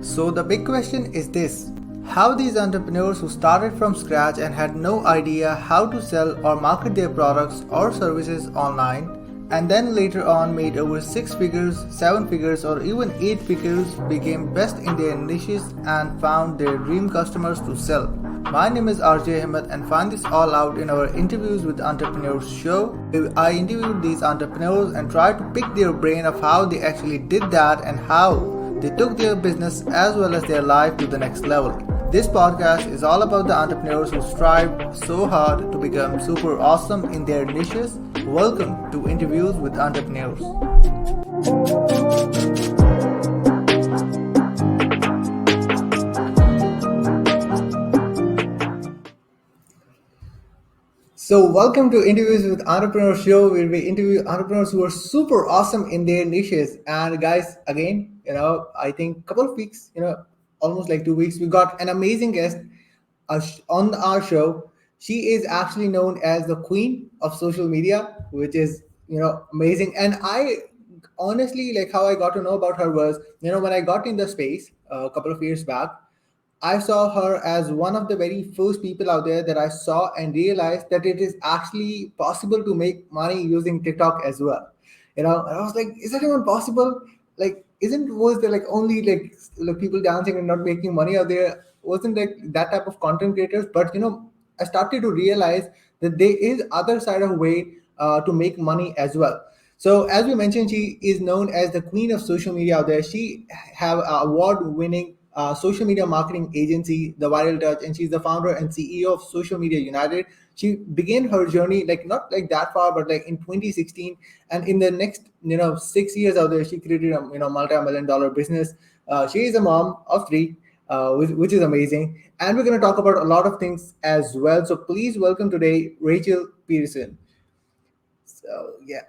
So the big question is this: how these entrepreneurs who started from scratch and had no idea how to sell or market their products or services online and then later on made over 6 figures, 7 figures or even 8 figures became best in their niches and found their dream customers to sell. My name is RJ Ahmed and find this all out in our Interviews with Entrepreneurs show. I interviewed these entrepreneurs and tried to pick their brain of how they actually did that and how they took their business as well as their life to the next level. This podcast is all about the entrepreneurs who strive so hard to become super awesome in their niches. Welcome to Interviews with Entrepreneurs. So, welcome to Interviews with Entrepreneurs show where we interview entrepreneurs who are super awesome in their niches. And guys, again, I think a couple of weeks, almost like 2 weeks, we got an amazing guest on our show. She is actually known as the queen of social media, which is, amazing. And I honestly, like, how I got to know about her was, when I got in the space a couple of years back, I saw her as one of the very first people out there that I saw and realized that it is actually possible to make money using TikTok as well. And I was like, is that even possible? Like, isn't was there like only like people dancing and not making money out there? Wasn't like that type of content creators? But I started to realize that there is other side of way to make money as well. So as we mentioned, she is known as the queen of social media out there. She have a award-winning social media marketing agency, The Viral Touch, and she's the founder and CEO of Social Media United. She began her journey like not like that far, but like in 2016, and in the next 6 years out there, she created a multi-million-dollar business. She is a mom of three, which is amazing, and we're going to talk about a lot of things as well. So please welcome today Rachel Peterson. So yeah,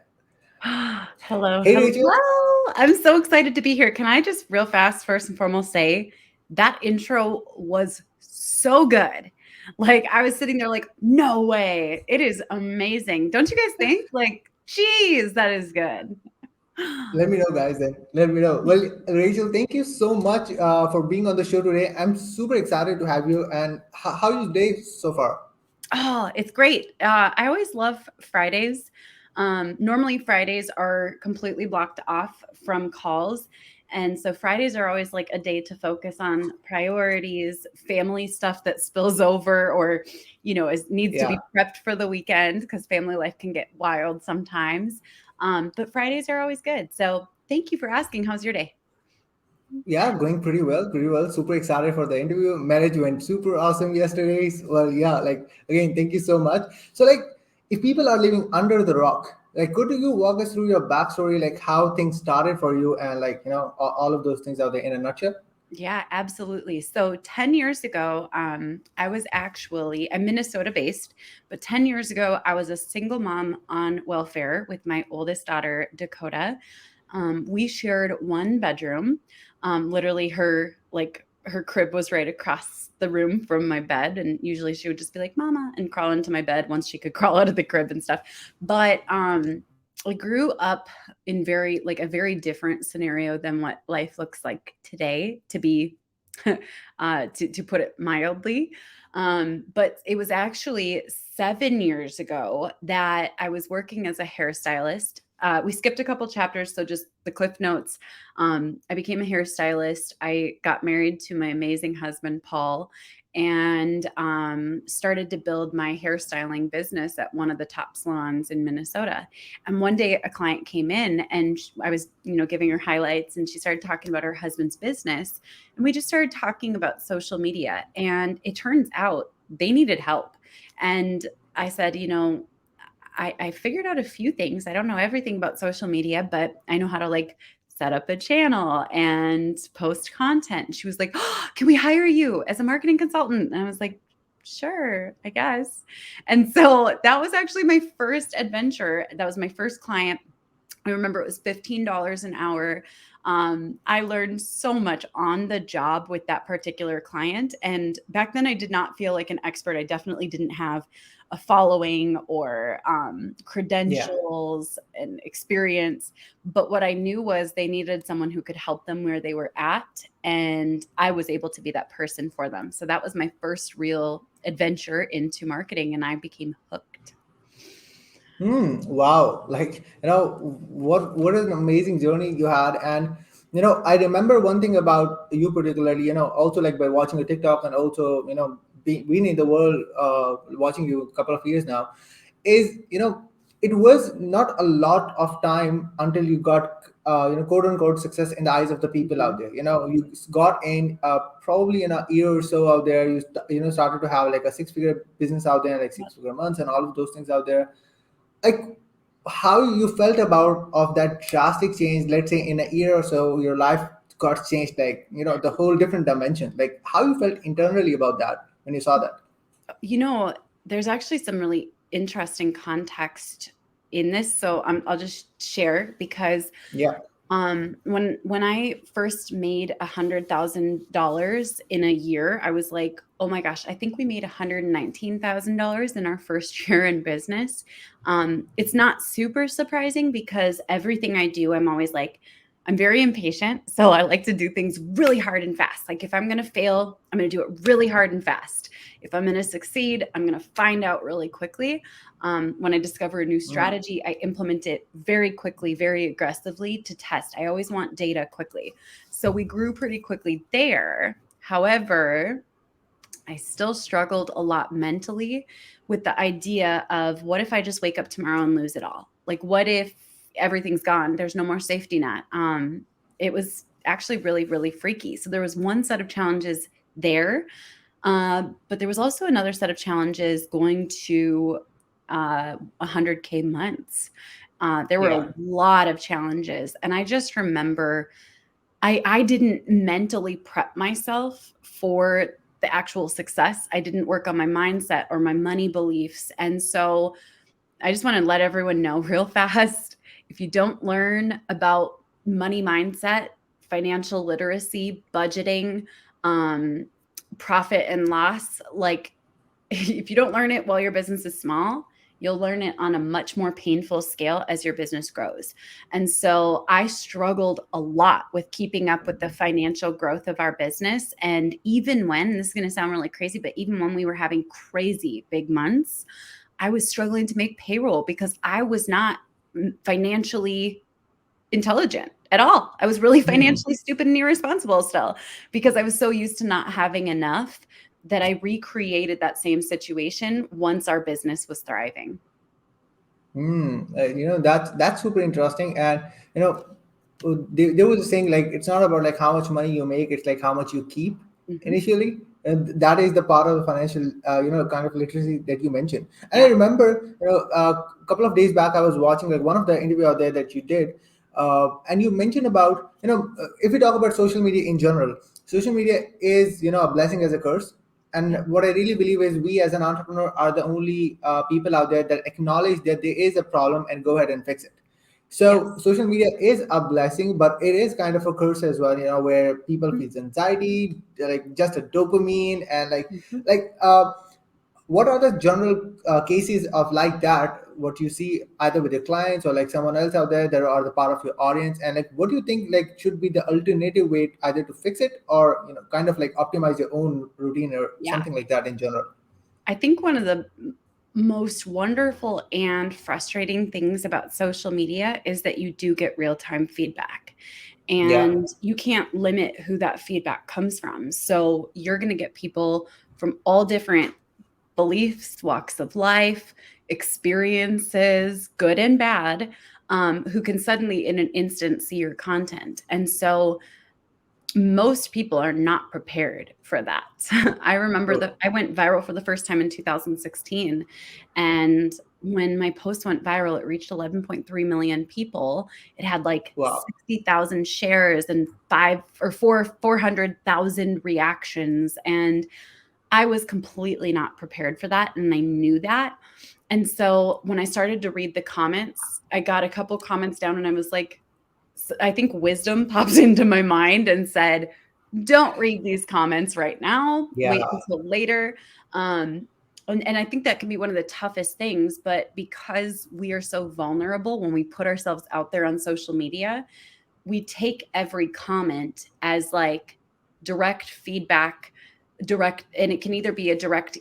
Hello, hey Rachel. hello. I'm so excited to be here. Can I just real fast, first and foremost, say that intro was so good. Like, I was sitting there like, no way. It is amazing. Don't you guys think? Like, geez, that is good. Let me know, guys. Then let me know. Well, Rachel, thank you so much for being on the show today. I'm super excited to have you. And how is your day so far? Oh, it's great. I always love Fridays. Normally, Fridays are completely blocked off from calls. And so Fridays are always like a day to focus on priorities, family stuff that spills over or, needs to be Yeah, prepped for the weekend because family life can get wild sometimes. But Fridays are always good. So thank you for asking. How's your day? yeah, going pretty well, pretty well. Super excited for the interview. Marriage went super awesome yesterday. Well, yeah, like again, thank you so much. So, like, if people are living under the rock, like, could you walk us through your backstory, like how things started for you, and like all of those things out there in a nutshell? Yeah, absolutely. So 10 years ago, I'm Minnesota based, but 10 years ago, I was a single mom on welfare with my oldest daughter, Dakota. We shared one bedroom. Literally, her crib was right across the room from my bed. And usually she would just be like, Mama, and crawl into my bed once she could crawl out of the crib and stuff. But I grew up in a very different scenario than what life looks like today, to be to put it mildly. But it was actually 7 years ago that I was working as a hairstylist. We skipped a couple chapters, so just the cliff notes. I became a hairstylist. I got married to my amazing husband, Paul, and started to build my hairstyling business at one of the top salons in Minnesota. And one day a client came in and I was, giving her highlights and she started talking about her husband's business. And we just started talking about social media. And it turns out they needed help. And I said, I figured out a few things. I don't know everything about social media, but I know how to like set up a channel and post content. And she was like, oh, can we hire you as a marketing consultant? And I was like, sure, I guess. And so that was actually my first adventure. That was my first client. I remember it was $15 an hour. I learned so much on the job with that particular client. And back then, I did not feel like an expert. I definitely didn't have a following or Yeah. credentials and experience. But what I knew was they needed someone who could help them where they were at. And I was able to be that person for them. So that was my first real adventure into marketing, and I became hooked. Wow. Like, what an amazing journey you had. And, I remember one thing about you particularly, also like by watching the TikTok and also, being in the world, watching you a couple of years now, is, it was not a lot of time until you got, quote unquote success in the eyes of the people out Mhm. there. You got in, probably in a year or so out there, started to have like a six-figure business out there, like six-figure months and all of those things out there. Like, how you felt about of that drastic change, let's say in a year or so your life got changed, like, the whole different dimension, like how you felt internally about that when you saw that. You know, there's actually some really interesting context in this. So I'll just share because Yeah. when I first made $100,000 in a year, I was like, oh my gosh, I think we made $119,000 in our first year in business. It's not super surprising because everything I do, I'm always like, I'm very impatient. So I like to do things really hard and fast. Like if I'm going to fail, I'm going to do it really hard and fast. If I'm going to succeed, I'm going to find out really quickly. When I discover a new Mm. strategy, I implement it very quickly, very aggressively to test. I always want data quickly. So we grew pretty quickly there. However, I still struggled a lot mentally with the idea of what if I just wake up tomorrow and lose it all? Like, what if everything's gone? There's no more safety net. It was actually really, really freaky. So there was one set of challenges there, but there was also another set of challenges going to 100K months. There were a Yeah. lot of challenges. And I just remember I didn't mentally prep myself for the actual success. I didn't work on my mindset or my money beliefs. And so I just want to let everyone know real fast, if you don't learn about money mindset, financial literacy, budgeting, um, profit and loss, like if you don't learn it while your business is small, you'll learn it on a much more painful scale as your business grows. And so I struggled a lot with keeping up with the financial growth of our business. And even when, this is going to sound really crazy, but even when we were having crazy big months, I was struggling to make payroll because I was not financially intelligent at all. I was really Mm. financially stupid and irresponsible still because I was so used to not having enough that I recreated that same situation once our business was thriving. That's super interesting. And there was a saying, like, it's not about like how much money you make, it's like how much you keep Mhm. initially. And that is the part of the financial, kind of literacy that you mentioned. And I Yeah. remember, a couple of days back I was watching like one of the interview out there that you did, and you mentioned about, if we talk about social media in general, social media is, a blessing as a curse. And Yeah. what I really believe is we as an entrepreneur are the only, people out there that acknowledge that there is a problem and go ahead and fix it. So Yes. social media is a blessing, but it is kind of a curse as well, where people Mhm. feel anxiety, like just a dopamine, and Mhm. what are the general, cases of like that, what you see either with your clients or like someone else out there that are the part of your audience, and like what do you think like should be the alternative way either to fix it or, kind of like optimize your own routine or Yeah. something like that in general. I think one of the most wonderful and frustrating things about social media is that you do get real time feedback Yeah. and you can't limit who that feedback comes from. So you're going to get people from all different beliefs, walks of life, experiences, good and bad, who can suddenly in an instant see your content. And so most people are not prepared for that. I remember True. that I went viral for the first time in 2016. And when my post went viral, it reached 11.3 million people. It had like Wow. 60,000 shares and 400,000 reactions. And I was completely not prepared for that. And I knew that. And so when I started to read the comments, I got a couple comments down and I was like, I think wisdom pops into my mind and said, don't read these comments right now. Yeah. Wait until later. And I think that can be one of the toughest things. But because we are so vulnerable when we put ourselves out there on social media, we take every comment as like direct feedback, direct, and it can either be a direct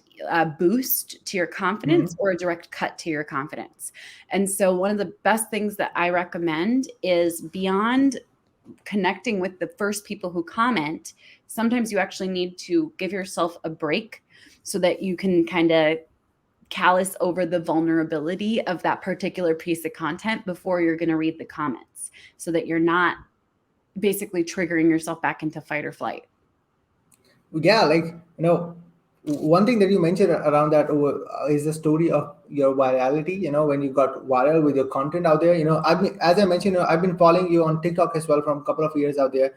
boost to your confidence Hmm. or a direct cut to your confidence. And so one of the best things that I recommend is, beyond connecting with the first people who comment, sometimes you actually need to give yourself a break so that you can kind of callous over the vulnerability of that particular piece of content before you're going to read the comments, so that you're not basically triggering yourself back into fight or flight. Yeah, like, one thing that you mentioned around that is the story of your virality. When you got viral with your content out there. I've been, as I mentioned, I've been following you on TikTok as well from a couple of years out there.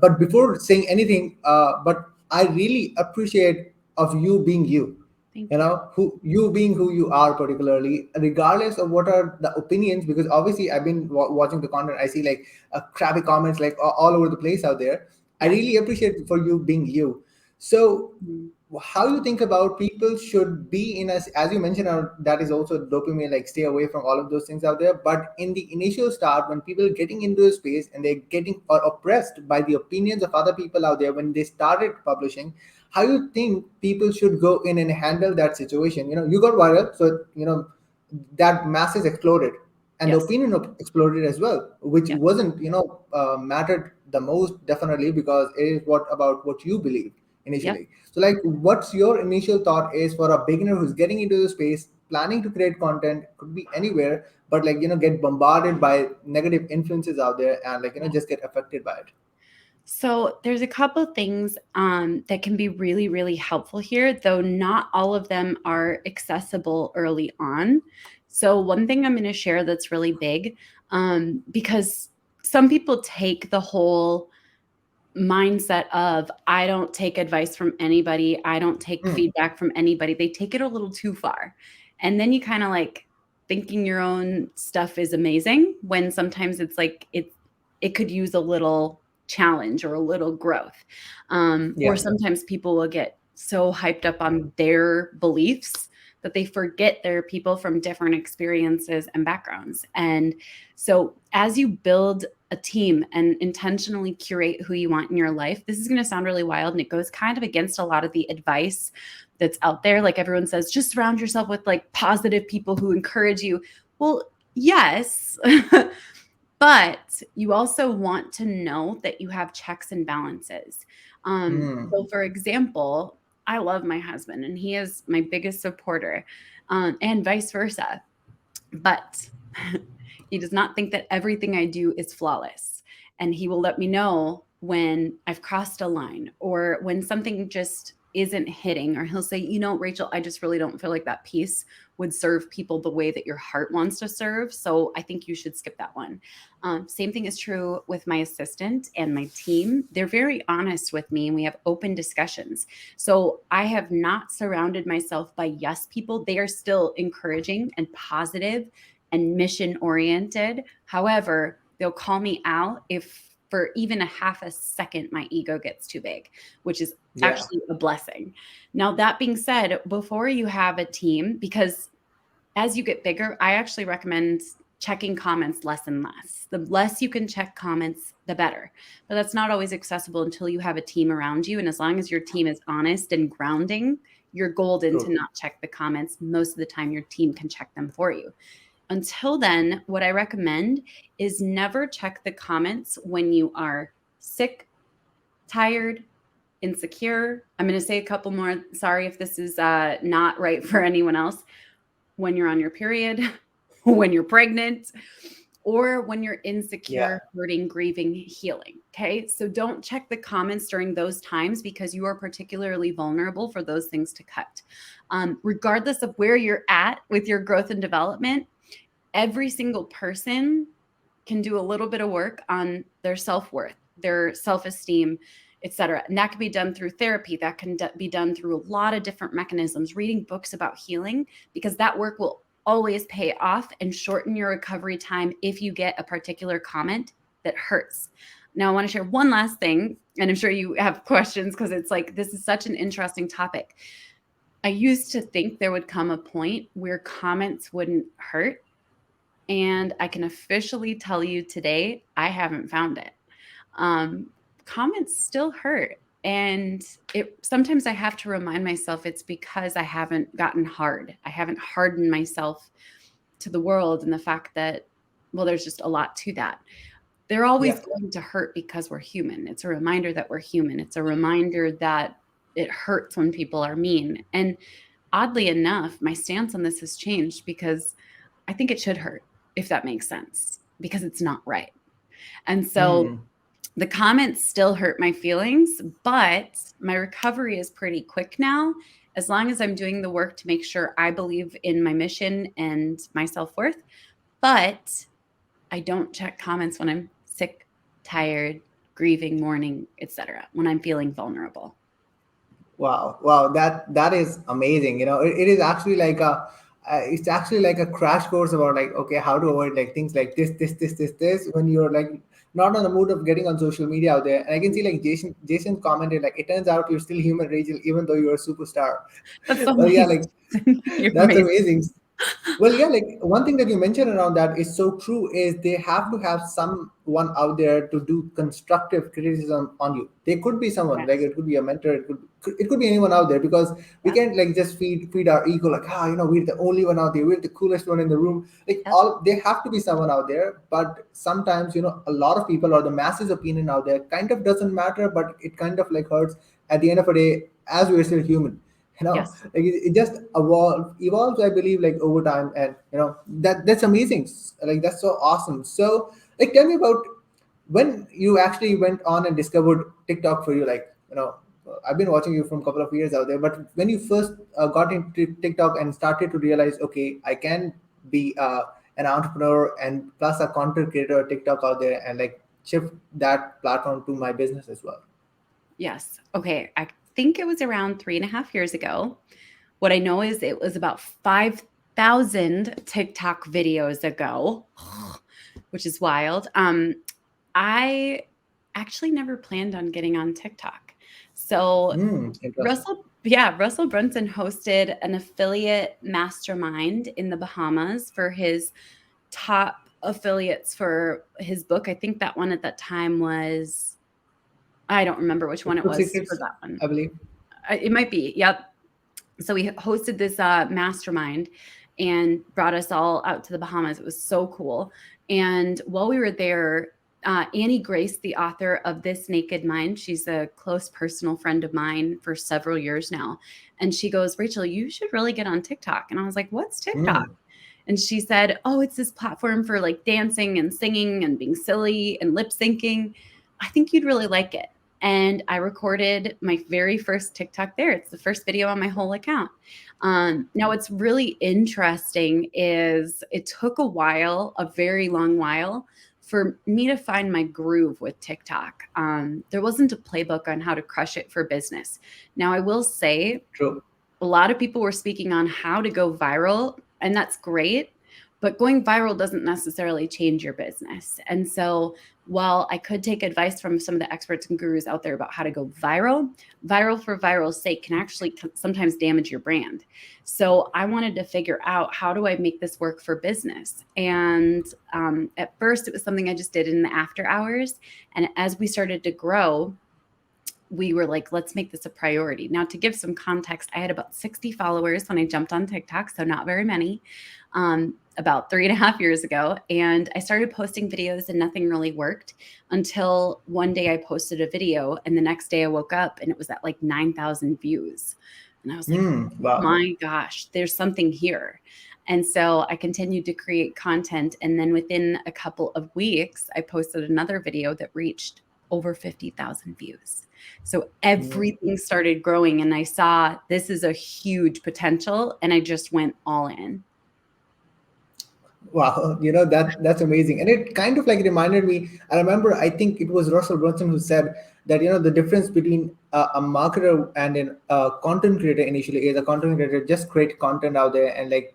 But before saying anything, but I really appreciate of you being you. Thank you. Who you being who you are, particularly regardless of what are the opinions. Because obviously I've been watching the content. I see like crappy comments like all over the place out there. I Yes. really appreciate for you being you. So, Mhm. how you think about people should be in us, as you mentioned, that is also dopamine, like stay away from all of those things out there. But in the initial start, when people are getting into a space and they're getting oppressed by the opinions of other people out there, when they started publishing, how you think people should go in and handle that situation? You got viral, so that masses exploded, and the Yes. opinion exploded as well, which Yes. wasn't mattered the most, definitely, because it is what about what you believe Yep. initially. So, like, what's your initial thought is for a beginner who's getting into the space, planning to create content, could be anywhere, but like get bombarded by negative influences out there, and like just get affected by it. So there's a couple things that can be really, really helpful here, though not all of them are accessible early on. So one thing I'm going to share that's really big, because some people take the whole mindset of, I don't take advice from anybody, I don't take Hmm. feedback from anybody. They take it a little too far. And then you kind of like thinking your own stuff is amazing when sometimes it's like it could use a little challenge or a little growth. Or Yeah. sometimes people will get so hyped up on their beliefs that they forget there are people from different experiences and backgrounds. And so as you build a team and intentionally curate who you want in your life, this is going to sound really wild and it goes kind of against a lot of the advice that's out there. Like everyone says, just surround yourself with like positive people who encourage you. Well, yes. But you also want to know that you have checks and balances. Hmm. So, for example, I love my husband and he is my biggest supporter, and vice versa. But he does not think that everything I do is flawless. And he will let me know when I've crossed a line or when something just isn't hitting. Or he'll say, Rachel, I just really don't feel like that piece would serve people the way that your heart wants to serve. So I think you should skip that one. Same thing is true with my assistant and my team. They're very honest with me and we have open discussions. So I have not surrounded myself by yes people. They are still encouraging and positive and mission oriented. However, they'll call me out if for even a half a second my ego gets too big, which is Yeah. actually a blessing. Now, that being said, before you have a team, because as you get bigger, I actually recommend checking comments less and less. The less you can check comments, the better. But that's not always accessible until you have a team around you. And as long as your team is honest and grounding, you're golden to True. not check the comments. Most of the time, your team can check them for you. Until then, what I recommend is never check the comments when you are sick, tired, insecure. I'm going to say a couple more. Sorry if this is not right for anyone else. When you're on your period, when you're pregnant, or when you're Yeah. insecure, hurting, grieving, healing. Okay. So don't check the comments during those times because you are particularly vulnerable for those things to cut. Regardless of where you're at with your growth and development, every single person can do a little bit of work on their self-worth, their self-esteem, etc. And that can be done through therapy. That can be done through a lot of different mechanisms, reading books about healing, because that work will always pay off and shorten your recovery time if you get a particular comment. that hurts. Now, I want to share one last thing, and I'm sure you have questions because it's like this is such an interesting topic. I used to think there would come a point where comments wouldn't hurt. And I can officially tell you today, I haven't found it. Um, Comments still hurt. And it sometimes I have to remind myself it's because I haven't gotten hard. I haven't hardened myself to the world and the fact that, well, there's just a lot to that. They're always Yeah. going to hurt because we're human. It's a reminder that we're human. It's a reminder that it hurts when people are mean. And oddly enough, my stance on this has changed because I think it should hurt, if that makes sense, because it's not right. And so Mm. the comments still hurt my feelings, but my recovery is pretty quick now. As long as I'm doing the work to make sure I believe in my mission and my self worth. But I don't check comments when I'm sick, tired, grieving, mourning, etc. When I'm feeling vulnerable. Wow, wow, that is amazing. It is actually like it's actually like a crash course about like, okay, how to avoid like things like this when you're like not on the mood of getting on social media out there. And I can see like Jason commented like, it turns out you're still human, Rachel, even though you're a superstar. That's Well, yeah, amazing. like You're that's amazing. amazing. Well, yeah, like one thing that you mentioned around that is so true is they have to have someone out there to do constructive criticism on you. They could be someone like Yes. it could be a mentor, it could be anyone out there because we Yep. can't like just feed our ego like we're the only one out there, we're the coolest one in the room. Like Yep. all they have to be someone out there, but sometimes a lot of people or the masses opinion out there kind of doesn't matter, but it kind of like hurts at the end of the day as we're still human. Yes. Like it just evolves, I believe, like over time. And that's amazing. Like that's so awesome. So like tell me about when you actually went on and discovered TikTok for you. Like I've been watching you from a couple of years out there, but when you first got into TikTok and started to realize, okay, I can be an entrepreneur and plus a content creator TikTok out there and like shift that platform to my business as well. Yes. Okay. I think it was around 3.5 years ago. What I know is it was about 5,000 TikTok videos ago, which is wild. I actually never planned on getting on TikTok. So Interesting. Russell Brunson hosted an affiliate mastermind in the Bahamas for his top affiliates for his book. I think that one at that time was, I don't remember which one it Good was for secrets, that one. I believe. It might be. Yep. So we hosted this mastermind and brought us all out to the Bahamas. It was so cool. And while we were there, Annie Grace, the author of This Naked Mind, she's a close personal friend of mine for several years now. And she goes, Rachel, you should really get on TikTok. And I was like, what's TikTok? Mm. And she said, oh, it's this platform for like dancing and singing and being silly and lip syncing. I think you'd really like it. And I recorded my very first TikTok there. It's the first video on my whole account. Now, what's really interesting is it took a while, a very long while, for me to find my groove with TikTok. There wasn't a playbook on how to crush it for business. Now, I will say True. a lot of people were speaking on how to go viral, and that's great. But going viral doesn't necessarily change your business. And so, while I could take advice from some of the experts and gurus out there about how to go viral, viral for viral's sake can actually sometimes damage your brand. So, I wanted to figure out how do I make this work for business? And at first, it was something I just did in the after hours. And as we started to grow, we were like, let's make this a priority. Now, to give some context, I had about 60 followers when I jumped on TikTok, so not very many, about 3.5 years ago. And I started posting videos and nothing really worked until one day I posted a video and the next day I woke up and it was at like 9,000 views. And I was like, oh Wow. my gosh, there's something here. And so I continued to create content. And then within a couple of weeks, I posted another video that reached over 50,000 views. So Mm. everything started growing and I saw this is a huge potential and I just went all in. Wow, that's amazing, and it kind of like reminded me. I remember, I think it was Russell Brunson who said that the difference between a marketer and a content creator initially is a content creator just create content out there and like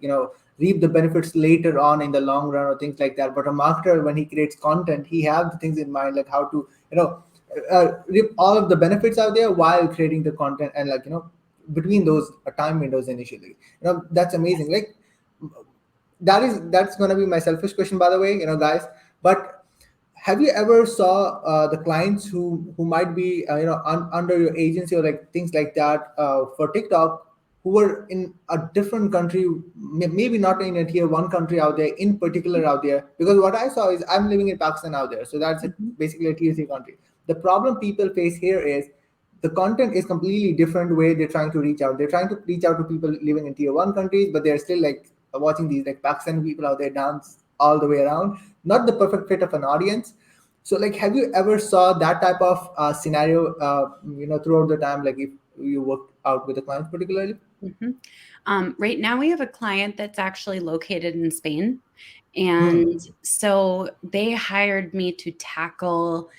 reap the benefits later on in the long run or things like that. But a marketer, when he creates content, he has the things in mind, like how to, reap all of the benefits out there while creating the content, and like, between those time windows initially. That's amazing. Like, that's going to be my selfish question, by the way, guys. But have you ever saw the clients who might be under your agency or like things like that for TikTok, who were in a different country, maybe not in a tier one country out there in particular out there? Because what I saw is, I'm living in Pakistan out there, so that's Mhm. basically a tier three country. The problem people face here is the content is completely different way they're trying to reach out. They're trying to reach out to people living in tier one countries, but they're still like watching these like Pakistani people out there dance all the way around. Not the perfect fit of an audience. So like, have you ever saw that type of scenario, throughout the time, like if you worked out with the clients particularly? Mhm. Right now, we have a client that's actually located in Spain. Hmm. And so they hired me to tackle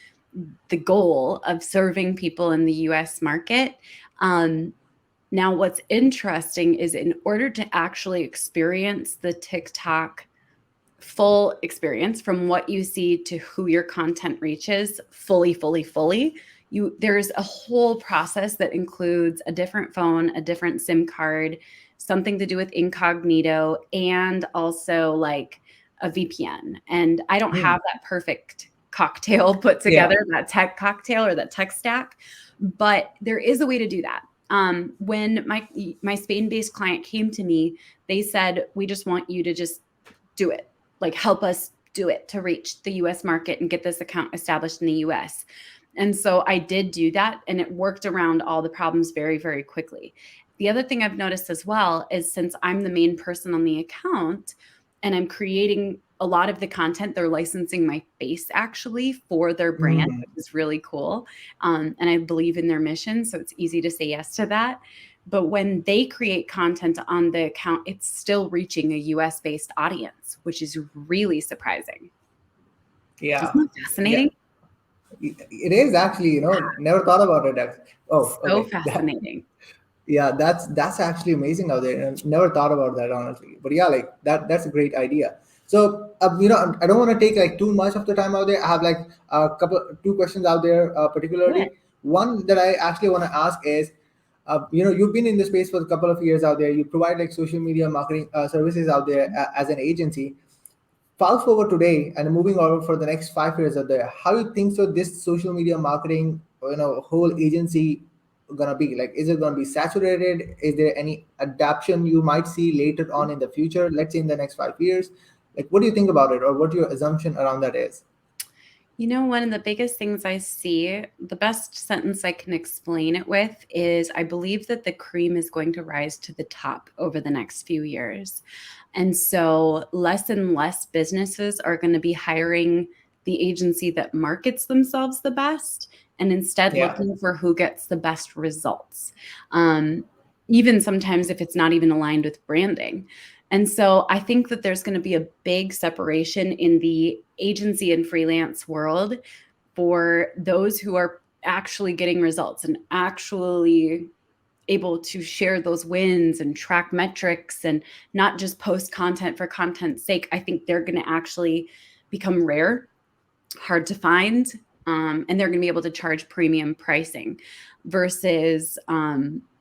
the goal of serving people in the US market. Um, Now, what's interesting is, in order to actually experience the TikTok full experience, from what you see to who your content reaches fully, there's a whole process that includes a different phone, a different SIM card, something to do with incognito, and also like a VPN. And I don't Hmm. have that perfect cocktail put Yeah. together, that tech cocktail or that tech stack, but there is a way to do that. When my Spain-based client came to me, they said, "We just want you to just do it, like help us do it to reach the US market and get this account established in the US." And so I did do that, and it worked around all the problems very, very quickly. The other thing I've noticed as well is, since I'm the main person on the account and I'm creating a lot of the content, they're licensing my face actually for their brand, Hmm. which is really cool. And I believe in their mission, so it's easy to say yes to that. But when they create content on the account, it's still reaching a US based audience, which is really surprising. Isn't Yeah. that Yeah. fascinating? It is actually, never thought about it. Oh, So okay. fascinating. Yeah, that's actually amazing out there. And never thought about that, honestly. But yeah, like that's a great idea. So I don't want to take like too much of the time out there. I have like a couple two questions out there, Good. particularly one that I actually want to ask is, you've been in the space for a couple of years out there. You provide like social media marketing services out there as an agency. Fast forward today and moving over for the next 5 years out there, how you think so this social media marketing, whole agency gonna be? Like, is it gonna be saturated? Is there any adaptation you might see later on in the future, let's say in the next 5 years? Like, what do you think about it, or what your assumption around that is? One of the biggest things I see, the best sentence I can explain it with is, I believe that the cream is going to rise to the top over the next few years. And so less and less businesses are going to be hiring the agency that markets themselves the best, and instead Yeah. looking for who gets the best results. Um, Even sometimes if it's not even aligned with branding. And so I think that there's going to be a big separation in the agency and freelance world for those who are actually getting results and actually able to share those wins and track metrics and not just post content for content's sake. I think they're going to actually become rare, hard to find, and they're going to be able to charge premium pricing versus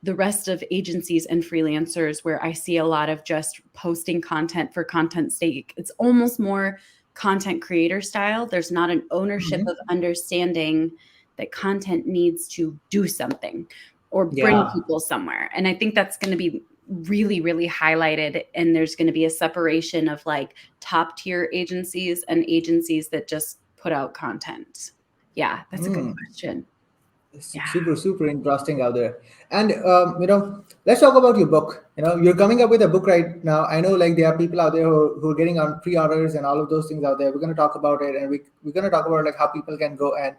the rest of agencies and freelancers, where I see a lot of just posting content for content's sake. It's almost more content creator style. There's not an ownership Mhm. of understanding that content needs to do something or bring Yeah. people somewhere. And I think that's going to be really, really highlighted. And there's going to be a separation of like top tier agencies and agencies that just put out content. Yeah, that's a good Mm. question. Yeah. Super super interesting out there. And let's talk about your book. You're coming up with a book right now. I know, like, there are people out there who are getting on pre-orders and all of those things out there. We're going to talk about it, and we're going to talk about like how people can go and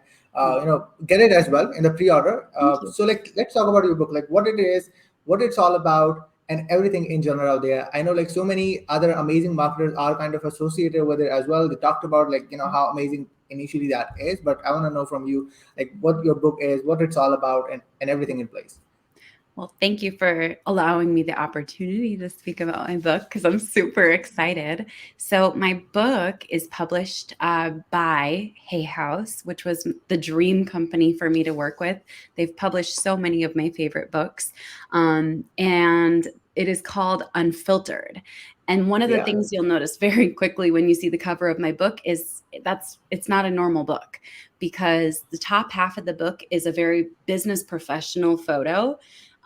get it as well in the pre-order. Thank you. So like, let's talk about your book, like what it is, what it's all about, and everything in general out there. I know like so many other amazing marketers are kind of associated with it as well. They talked about like how amazing initially that is, but I want to know from you like what your book is, what it's all about, and everything in place. Well, thank you for allowing me the opportunity to speak about my book because I'm super excited. So, my book is published by Hay House, which was the dream company for me to work with. They've published so many of my favorite books. And it is called Unfiltered. And one of the Yeah, things you'll notice very quickly when you see the cover of my book is it's not a normal book because the top half of the book is a very business professional photo.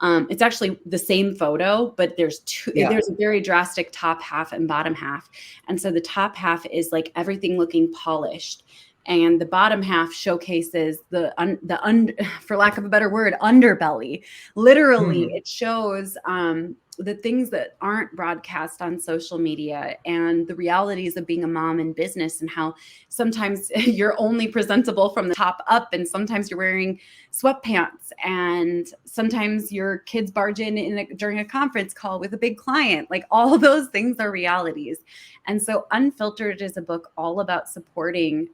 It's actually the same photo, but yeah. there's a very drastic top half and bottom half. And so the top half is like everything looking polished. And the bottom half showcases for lack of a better word, underbelly. Literally, Hmm. it shows the things that aren't broadcast on social media and the realities of being a mom in business and how sometimes you're only presentable from the top up and sometimes you're wearing sweatpants and sometimes your kids barge during a conference call with a big client. Like all those things are realities. And so Unfiltered is a book all about supporting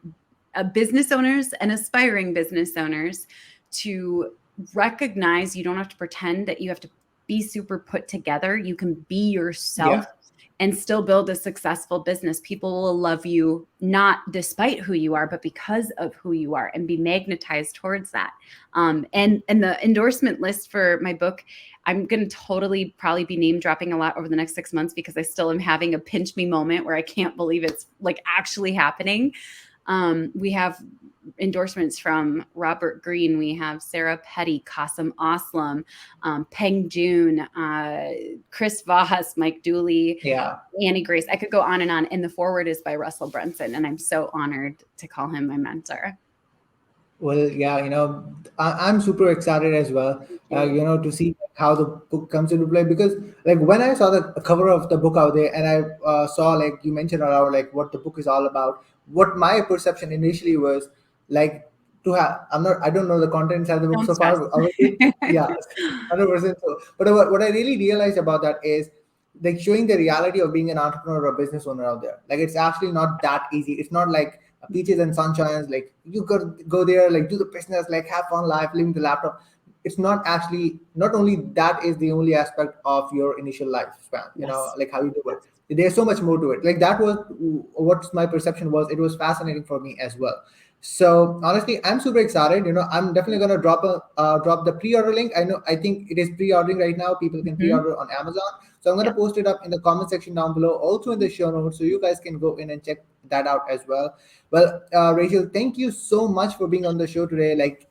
business owners and aspiring business owners to recognize you don't have to pretend that you have to be super put together. You can be yourself Yeah. and still build a successful business. People will love you not despite who you are, but because of who you are, and be magnetized towards that. And the endorsement list for my book, I'm going to totally probably be name dropping a lot over the next 6 months because I still am having a pinch me moment where I can't believe it's like actually happening. We have endorsements from Robert Greene. We have Sarah Petty, Qasim Aslam, Peng Joon, Chris Voss, Mike Dooley, Yeah. Annie Grace. I could go on. And the forward is by Russell Brunson. And I'm so honored to call him my mentor. Well, yeah, I'm super excited as well, Thank you. to see how the book comes into play because, like, when I saw the cover of the book out there and I saw, like, you mentioned around, like, what the book is all about, what my perception initially was, like, I don't know the contents of the book Don't so stress. far. Yeah, 100%. So, but what I really realized about that is, like, showing the reality of being an entrepreneur or a business owner out there. Like, it's actually not that easy. It's not like peaches and sunshines, like you could go there, like do the business, like have fun life, living the laptop. It's not actually, not only that is the only aspect of your initial lifespan, Yes. like how you do it. There's so much more to it. Like that was what my perception was. It was fascinating for me as well. So honestly, I'm super excited. I'm definitely gonna drop the pre-order link. I think it is pre-ordering right now. People can Hmm. pre-order on Amazon. So I'm gonna Yep. post it up in the comment section down below, also in the show notes, so you guys can go in and check that out as well. Well, Rachel, thank you so much for being on the show today. Like,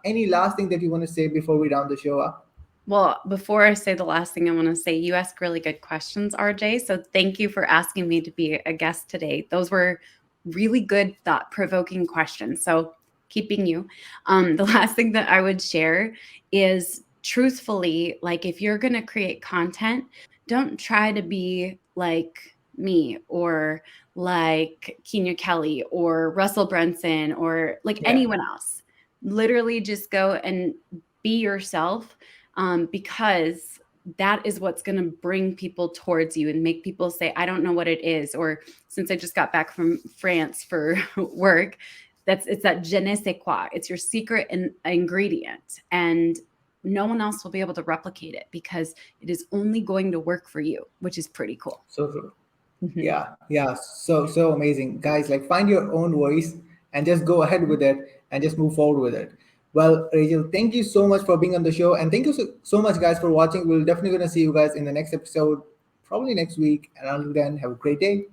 any last thing that you want to say before we round the show up? Well, before I say the last thing I want to say, you ask really good questions, RJ. So thank you for asking me to be a guest today. Those were really good, thought provoking questions. So keeping you. The last thing that I would share is truthfully, like if you're going to create content, don't try to be like me or like Kenya Kelly or Russell Brunson or like Yeah. anyone else. Literally just go and be yourself, because that is what's going to bring people towards you and make people say, I don't know what it is. Or since I just got back from France for work, it's that je ne sais quoi. It's your secret ingredient. And no one else will be able to replicate it because it is only going to work for you, which is pretty cool. So true. Mhm. Yeah. So amazing, guys. Like, find your own voice and just go ahead with it and just move forward with it. Well, Rachel, thank you so much for being on the show, and thank you so much, guys, for watching. We're definitely gonna see you guys in the next episode, probably next week. And until then, have a great day.